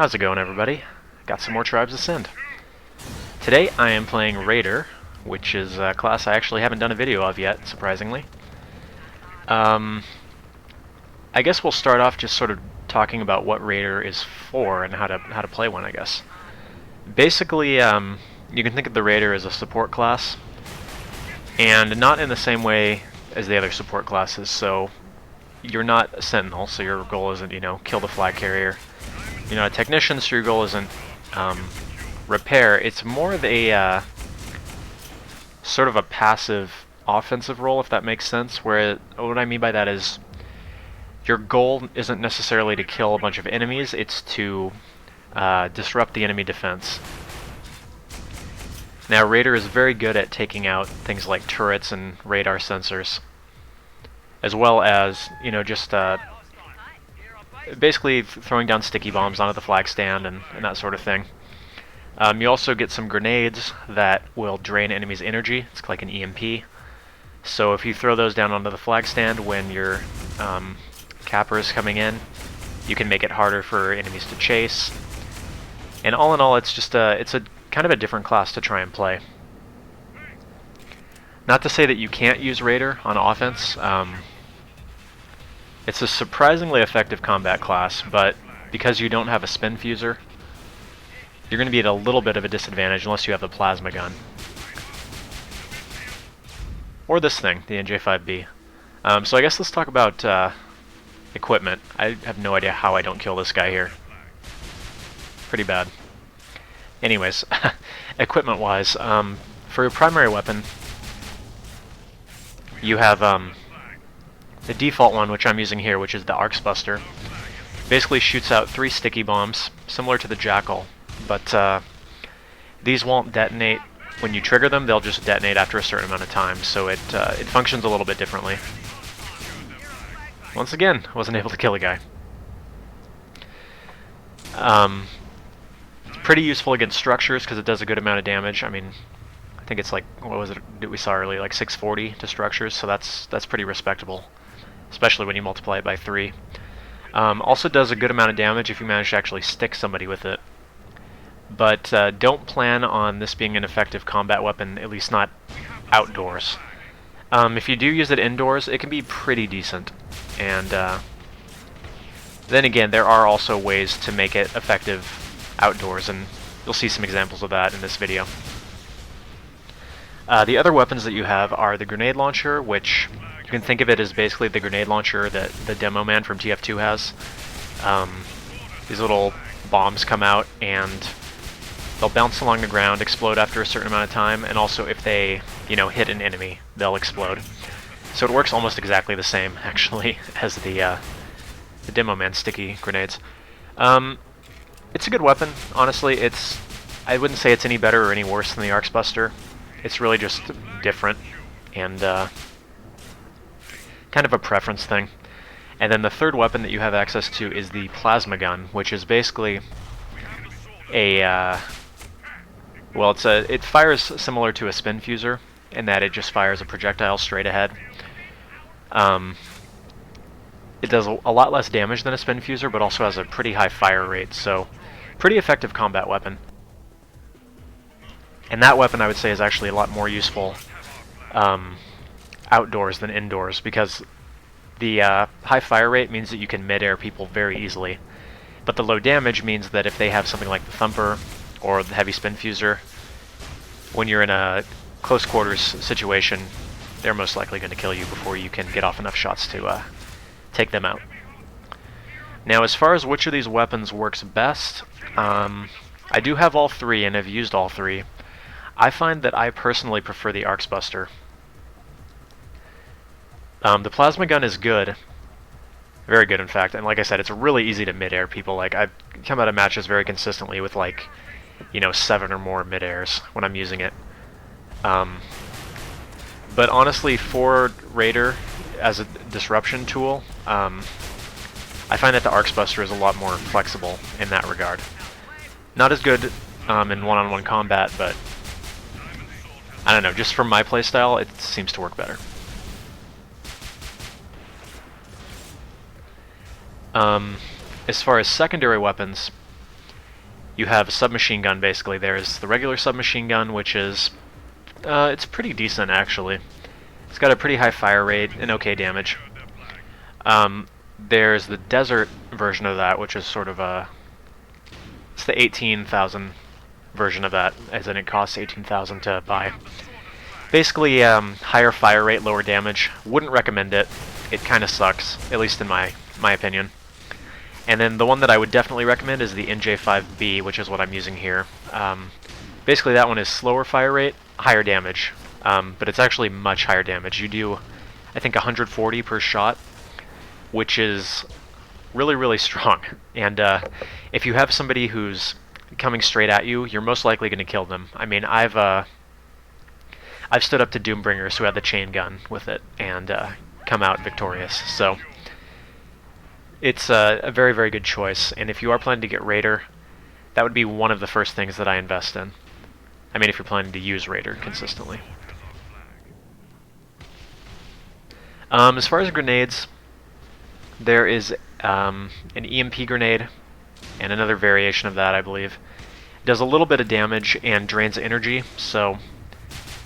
How's it going, everybody? Got some more Tribes Ascend. Today I am playing Raider, which is a class I actually haven't done a video of yet, surprisingly. I guess we'll start off just sort of talking about what Raider is for and how to play one, I guess. Basically, you can think of the Raider as a support class, and not in the same way as the other support classes. So you're not a Sentinel, so your goal isn't, kill the flag carrier. You're not a Technician, so your goal isn't repair. It's more of a sort of a passive offensive role, if that makes sense. Where what I mean by that is your goal isn't necessarily to kill a bunch of enemies, it's to disrupt the enemy defense. Now, Raider is very good at taking out things like turrets and radar sensors, as well as, just basically throwing down sticky bombs onto the flag stand and that sort of thing. You also get some grenades that will drain enemies' energy. It's like an EMP. So if you throw those down onto the flag stand when your capper is coming in, you can make it harder for enemies to chase. And all in all, it's just it's a kind of a different class to try and play. Not to say that you can't use Raider on offense. It's a surprisingly effective combat class, but because you don't have a spin fuser, you're going to be at a little bit of a disadvantage unless you have the plasma gun. Or this thing, the NJ5B. So I guess let's talk about equipment. I have no idea how I don't kill this guy here. Pretty bad. Anyways, equipment-wise, for your primary weapon, you have the default one, which I'm using here, which is the Arcsbuster. Basically shoots out 3 sticky bombs, similar to the Jackal, but these won't detonate when you trigger them. They'll just detonate after a certain amount of time, so it functions a little bit differently. Once again, wasn't able to kill a guy. It's pretty useful against structures because it does a good amount of damage. I mean, I think it's like, what was it that we saw earlier, like 640 to structures, so that's pretty respectable, especially when you multiply it by 3. Also does a good amount of damage if you manage to actually stick somebody with it. But don't plan on this being an effective combat weapon, at least not outdoors. If you do use it indoors, it can be pretty decent. And then again, there are also ways to make it effective outdoors, and you'll see some examples of that in this video. The other weapons that you have are the grenade launcher, which you can think of it as basically the grenade launcher that the demo man from TF2 has. These little bombs come out and they'll bounce along the ground, explode after a certain amount of time, and also if they, hit an enemy, they'll explode. So it works almost exactly the same, actually, as the demo man sticky grenades. It's a good weapon, honestly. I wouldn't say it's any better or any worse than the Arcsbuster. It's really just different and kind of a preference thing. And then the third weapon that you have access to is the plasma gun, which is basically a well, it fires similar to a spin fuser in that it just fires a projectile straight ahead. It does a lot less damage than a spin fuser, but also has a pretty high fire rate, so pretty effective combat weapon. And that weapon, I would say, is actually a lot more useful outdoors than indoors, because the high fire rate means that you can mid-air people very easily. But the low damage means that if they have something like the Thumper or the heavy spin fuser, when you're in a close quarters situation, they're most likely going to kill you before you can get off enough shots to take them out. Now, as far as which of these weapons works best, I do have all 3 and have used all 3. I find that I personally prefer the Arcsbuster. The plasma gun is good. Very good, in fact. And like I said, it's really easy to mid-air people. Like, I've come out of matches very consistently with, like, 7 or more mid-airs when I'm using it. But honestly, for Raider as a disruption tool, I find that the Arcsbuster is a lot more flexible in that regard. Not as good in one-on-one combat, but I don't know, just from my playstyle, it seems to work better. As far as secondary weapons, you have a submachine gun. Basically, there's the regular submachine gun, which is it's pretty decent actually. It's got a pretty high fire rate and okay damage. There's the desert version of that, which is sort of it's the 18,000 version of that, as in it costs 18,000 to buy. Basically, higher fire rate, lower damage. Wouldn't recommend it. It kind of sucks, at least in my opinion. And then the one that I would definitely recommend is the NJ5B, which is what I'm using here. Basically, that one is slower fire rate, higher damage, but it's actually much higher damage. You do, I think, 140 per shot, which is really, really strong. And if you have somebody who's coming straight at you, you're most likely going to kill them. I mean, I've stood up to Doombringers who had the chain gun with it and come out victorious. So it's a very, very good choice. And if you are planning to get Raider, that would be one of the first things that I invest in. I mean, if you're planning to use Raider consistently. As far as grenades, there is an EMP grenade and another variation of that, I believe. It does a little bit of damage and drains energy, so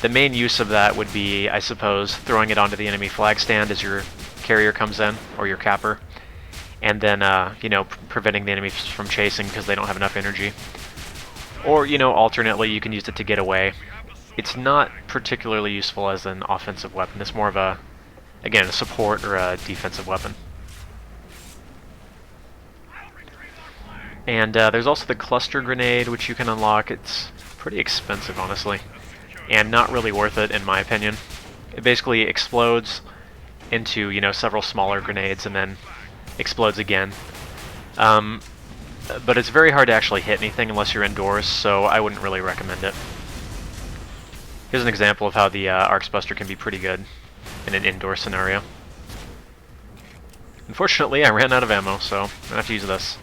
the main use of that would be, I suppose, throwing it onto the enemy flag stand as your carrier comes in, or your capper, and then, you know, preventing the enemy from chasing because they don't have enough energy. Or, you know, alternately, you can use it to get away. It's not particularly useful as an offensive weapon. It's more of a, again, a support or a defensive weapon. And there's also the cluster grenade, which you can unlock. It's pretty expensive, honestly, and not really worth it, in my opinion. It basically explodes into, you know, several smaller grenades and then explodes again. But it's very hard to actually hit anything unless you're indoors, so I wouldn't really recommend it. Here's an example of how the Arcs Buster can be pretty good in an indoor scenario. Unfortunately, I ran out of ammo, so I'm gonna have to use this.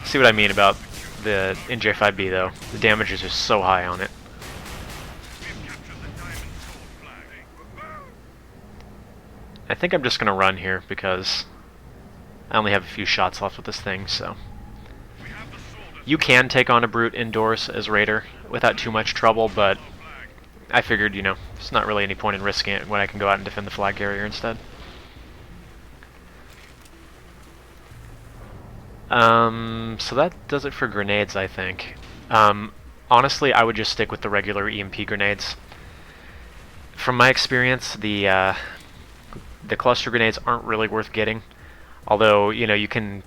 See what I mean about the NJ5B though. The damage is just so high on it. I think I'm just gonna run here because I only have a few shots left with this thing, so. You can take on a brute indoors as Raider without too much trouble, but I figured, you know, there's not really any point in risking it when I can go out and defend the flag carrier instead. So that does it for grenades, I think. Honestly, I would just stick with the regular EMP grenades. From my experience, the cluster grenades aren't really worth getting. Although, you know, you can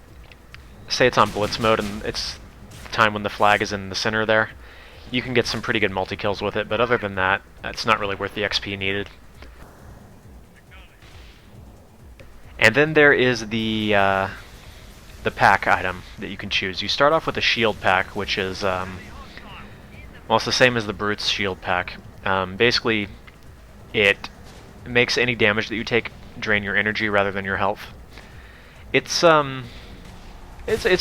say it's on blitz mode and it's the time when the flag is in the center there. You can get some pretty good multi-kills with it, but other than that, it's not really worth the XP needed. And then there is the pack item that you can choose. You start off with a shield pack, which is, well, it's the same as the Brute's shield pack. Basically, it makes any damage that you take drain your energy rather than your health. It's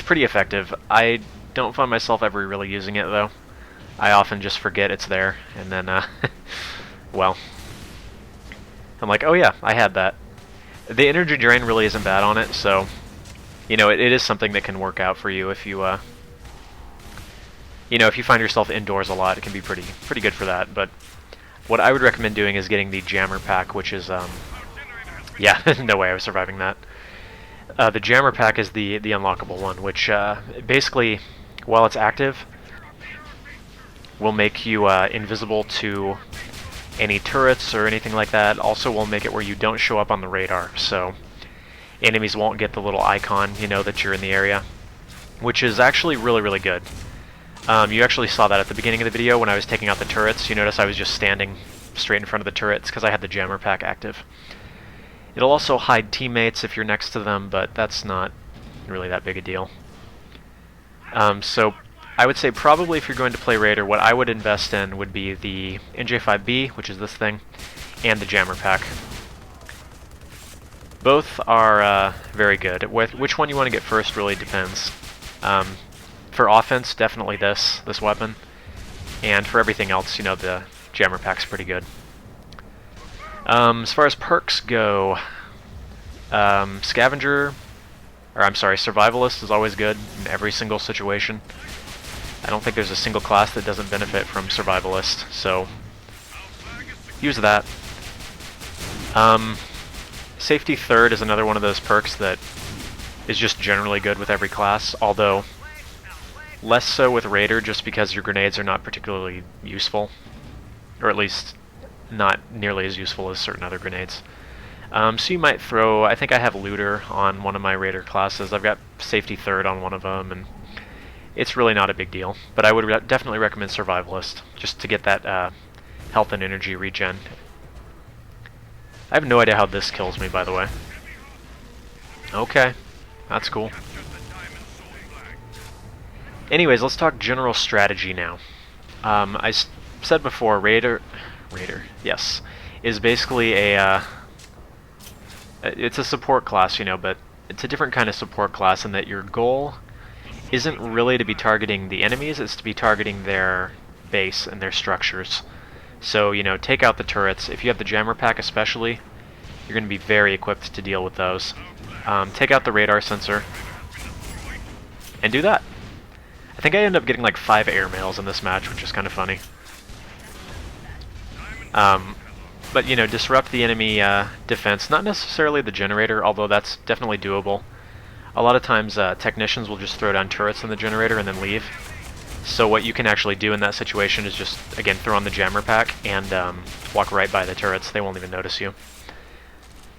pretty effective. I don't find myself ever really using it, though. I often just forget it's there, and then, well, I'm like, oh yeah, I had that. The energy drain really isn't bad on it, so, you know, it is something that can work out for you if you, you know, if you find yourself indoors a lot, it can be pretty good for that. But what I would recommend doing is getting the Jammer pack, which is, yeah, no way I was surviving that. The Jammer pack is the unlockable one, which basically, while it's active, will make you invisible to any turrets or anything like that. Also will make it where you don't show up on the radar, so enemies won't get the little icon, you know, that you're in the area, which is actually really, really good. You actually saw that at the beginning of the video when I was taking out the turrets. You notice I was just standing straight in front of the turrets because I had the Jammer pack active. It'll also hide teammates if you're next to them, but that's not really that big a deal. So I would say probably if you're going to play Raider, what I would invest in would be the NJ5B, which is this thing, and the Jammer pack. Both are very good. Which one you want to get first really depends. For offense, definitely this weapon, and for everything else, you know, the Jammer pack's pretty good. As far as perks go, Scavenger, or I'm sorry, Survivalist is always good in every single situation. I don't think there's a single class that doesn't benefit from Survivalist, so use that. Safety Third is another one of those perks that is just generally good with every class, although less so with Raider just because your grenades are not particularly useful, or at least not nearly as useful as certain other grenades. So you might throw, I think I have Looter on one of my Raider classes. I've got Safety Third on one of them, and it's really not a big deal. But I would definitely recommend Survivalist, just to get that health and energy regen. I have no idea how this kills me, by the way. Okay, that's cool. Anyways, let's talk general strategy now. I said before, Raider, yes, is basically a, it's a support class, you know, but it's a different kind of support class in that your goal isn't really to be targeting the enemies, it's to be targeting their base and their structures. So, you know, take out the turrets. If you have the jammer pack especially, you're going to be very equipped to deal with those. Take out the radar sensor, and do that. I think I ended up getting like 5 airmails in this match, which is kind of funny. But, you know, disrupt the enemy defense. Not necessarily the generator, although that's definitely doable. A lot of times technicians will just throw down turrets in the generator and then leave. So what you can actually do in that situation is just, again, throw on the jammer pack and walk right by the turrets. They won't even notice you.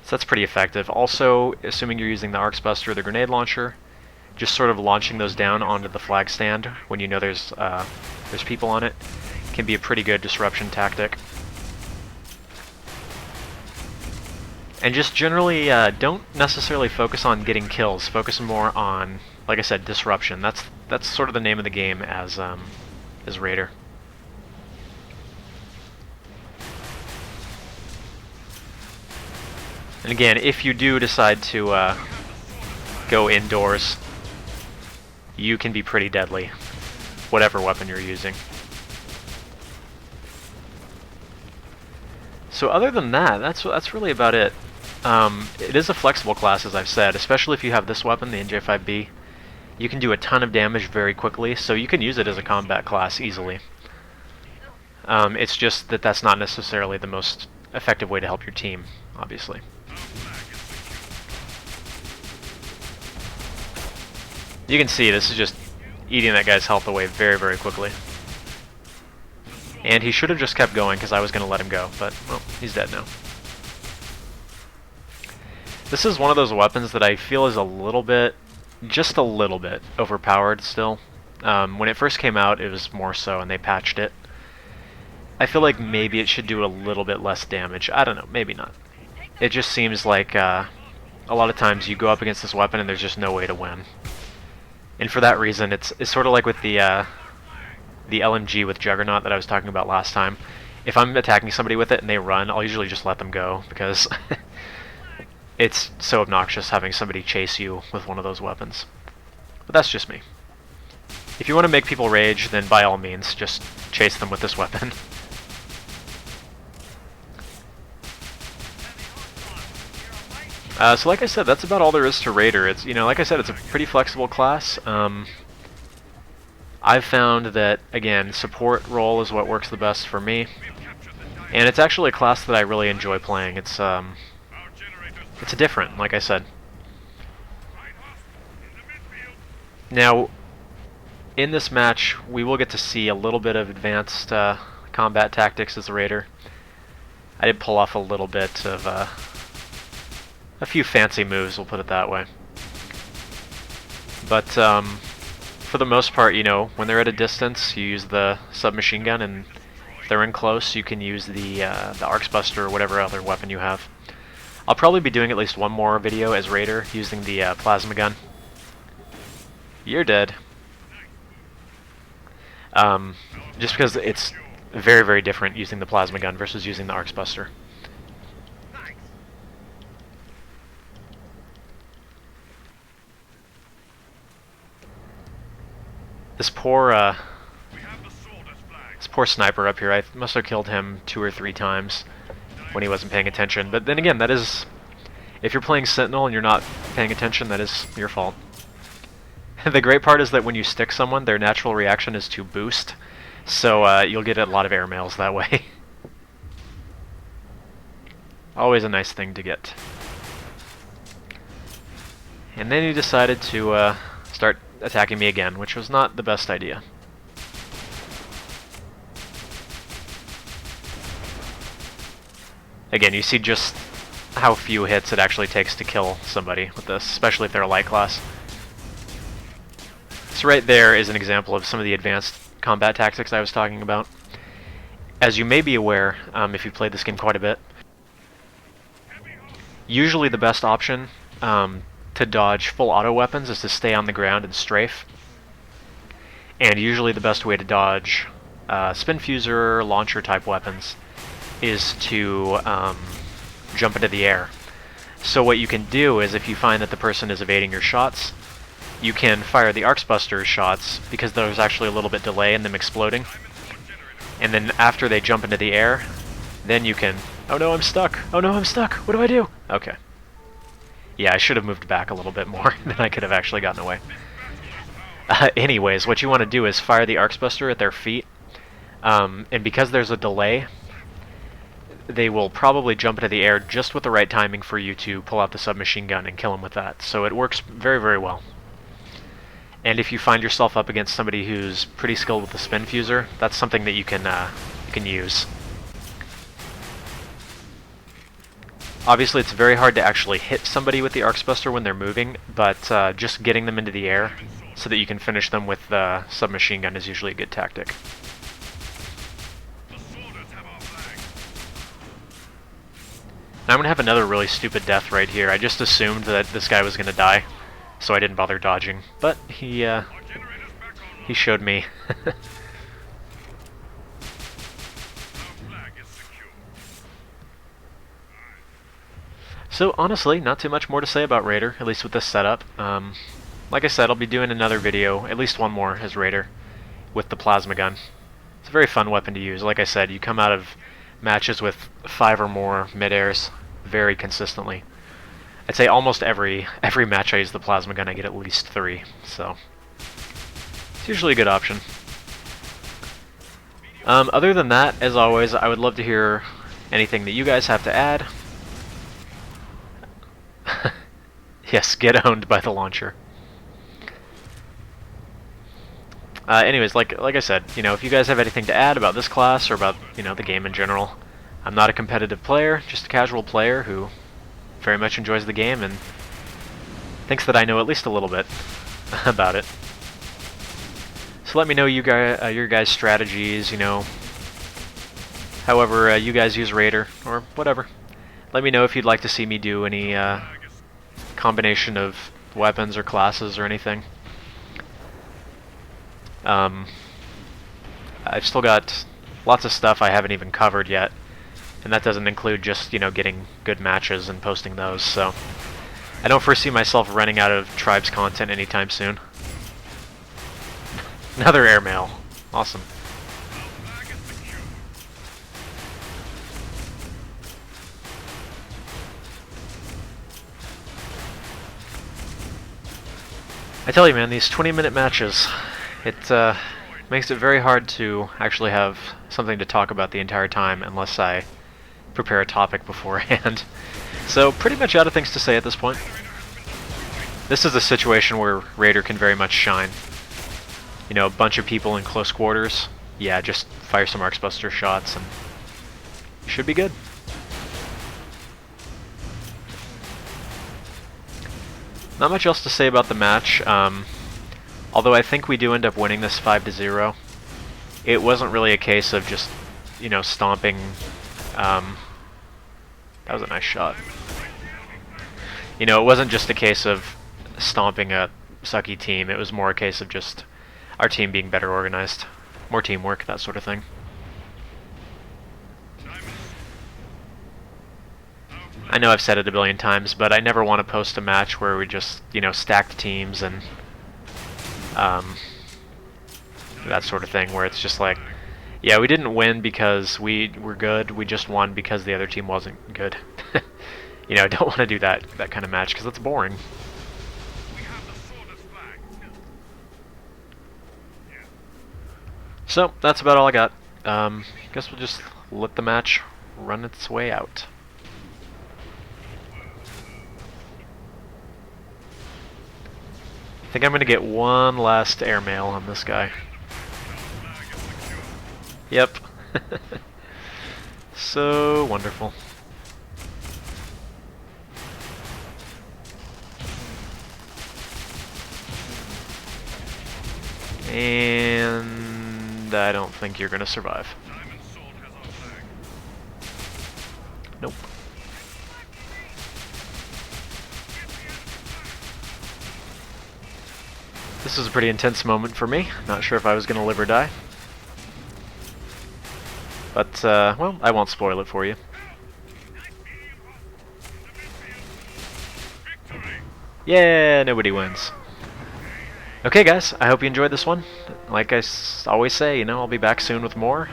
So that's pretty effective. Also, assuming you're using the Arcs Buster or the grenade launcher, just sort of launching those down onto the flag stand when you know there's people on it can be a pretty good disruption tactic. And just generally don't necessarily focus on getting kills. Focus more on, like I said, disruption. That's sort of the name of the game as Raider. And again, if you do decide to go indoors, you can be pretty deadly, whatever weapon you're using. So other than that, that's really about it. It is a flexible class, as I've said, especially if you have this weapon, the NJ5B. You can do a ton of damage very quickly, so you can use it as a combat class easily. It's just that that's not necessarily the most effective way to help your team, obviously. You can see this is just eating that guy's health away very, very quickly. And he should have just kept going because I was going to let him go, but, well, he's dead now. This is one of those weapons that I feel is a little bit, just a little bit, overpowered still. When it first came out, it was more so, and they patched it. I feel like maybe it should do a little bit less damage. I don't know, maybe not. It just seems like a lot of times you go up against this weapon and there's just no way to win. And for that reason, it's sort of like with the LMG with Juggernaut that I was talking about last time. If I'm attacking somebody with it and they run, I'll usually just let them go, because it's so obnoxious having somebody chase you with one of those weapons. But that's just me. If you want to make people rage, then by all means, just chase them with this weapon. So like I said, that's about all there is to Raider. It's, you know, like I said, it's a pretty flexible class. I've found that, again, support role is what works the best for me. And it's actually a class that I really enjoy playing. It's different, like I said. Now, in this match, we will get to see a little bit of advanced combat tactics as a Raider. I did pull off a little bit of a few fancy moves, we'll put it that way. But for the most part, you know, when they're at a distance, you use the submachine gun, and if they're in close, you can use the Arcs Buster or whatever other weapon you have. I'll probably be doing at least one more video as Raider using the plasma gun. You're dead. Just because it's very, very different using the plasma gun versus using the Arcs Buster. This poor sniper up here, I must have killed him 2 or 3 times when he wasn't paying attention. But then again, it's If you're playing Sentinel and you're not paying attention, that is your fault. The great part is that when you stick someone, their natural reaction is to boost, so you'll get a lot of airmails that way. Always a nice thing to get. And then he decided to start attacking me again, which was not the best idea. Again, you see just how few hits it actually takes to kill somebody with this, especially if they're a light class. So right there is an example of some of the advanced combat tactics I was talking about. As you may be aware, if you've played this game quite a bit, usually the best option to dodge full auto weapons is to stay on the ground and strafe. And usually the best way to dodge spin fuser, launcher type weapons is to jump into the air. So what you can do is, if you find that the person is evading your shots, you can fire the Arcsbuster shots, because there's actually a little bit delay in them exploding. And then after they jump into the air, then you can... Oh no, I'm stuck! Oh no, I'm stuck! What do I do? Okay. Yeah, I should have moved back a little bit more, then I could have actually gotten away. Anyways, what you want to do is fire the Arcsbuster at their feet, and because there's a delay, they will probably jump into the air just with the right timing for you to pull out the submachine gun and kill them with that. So it works very, very well. And if you find yourself up against somebody who's pretty skilled with the spin fuser, that's something that you can use. Obviously, it's very hard to actually hit somebody with the Arcsbuster when they're moving, but just getting them into the air so that you can finish them with the submachine gun is usually a good tactic. Now I'm going to have another really stupid death right here. I just assumed that this guy was going to die, so I didn't bother dodging. But he showed me. So honestly, not too much more to say about Raider, at least with this setup. Like I said, I'll be doing another video, at least one more as Raider, with the plasma gun. It's a very fun weapon to use. Like I said, you come out of matches with 5 or more mid-airs very consistently. I'd say almost every match I use the plasma gun, I get at least 3, so it's usually a good option. Other than that, as always, I would love to hear anything that you guys have to add. Yes, get owned by the launcher. Anyways, like I said, if you guys have anything to add about this class or about, the game in general, I'm not a competitive player, just a casual player who very much enjoys the game and thinks that I know at least a little bit about it. So let me know your guys' strategies, however you guys use Raider, or whatever. Let me know if you'd like to see me do any combination of weapons or classes or anything. I've still got lots of stuff I haven't even covered yet, and that doesn't include just, getting good matches and posting those, so I don't foresee myself running out of Tribes content anytime soon. Another airmail. Awesome. I tell you, man, these 20-minute matches, it makes it very hard to actually have something to talk about the entire time unless I prepare a topic beforehand. So pretty much out of things to say at this point. This is a situation where Raider can very much shine. A bunch of people in close quarters, yeah, just fire some Arcsbuster shots and you should be good. Not much else to say about the match, although I think we do end up winning this 5-0. It wasn't really a case of just, stomping. That was a nice shot. It wasn't just a case of stomping a sucky team, it was more a case of just our team being better organized. More teamwork, that sort of thing. I know I've said it a billion times, but I never want to post a match where we just, stacked teams and that sort of thing, where it's just like, yeah, we didn't win because we were good, we just won because the other team wasn't good. you know, I don't want to do that kind of match because it's boring. So that's about all I got. Guess we'll just let the match run its way out. I think I'm gonna get one last airmail on this guy. Yep. So wonderful. And I don't think you're gonna survive. Nope. This was a pretty intense moment for me. Not sure if I was gonna live or die. But, well, I won't spoil it for you. Yeah, nobody wins. Okay, guys, I hope you enjoyed this one. Like I always say, you know, I'll be back soon with more.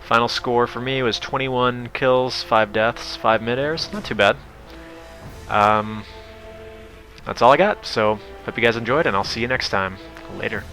Final score for me was 21 kills, 5 deaths, 5 mid-airs. Not too bad. That's all I got, so hope you guys enjoyed, and I'll see you next time. Later.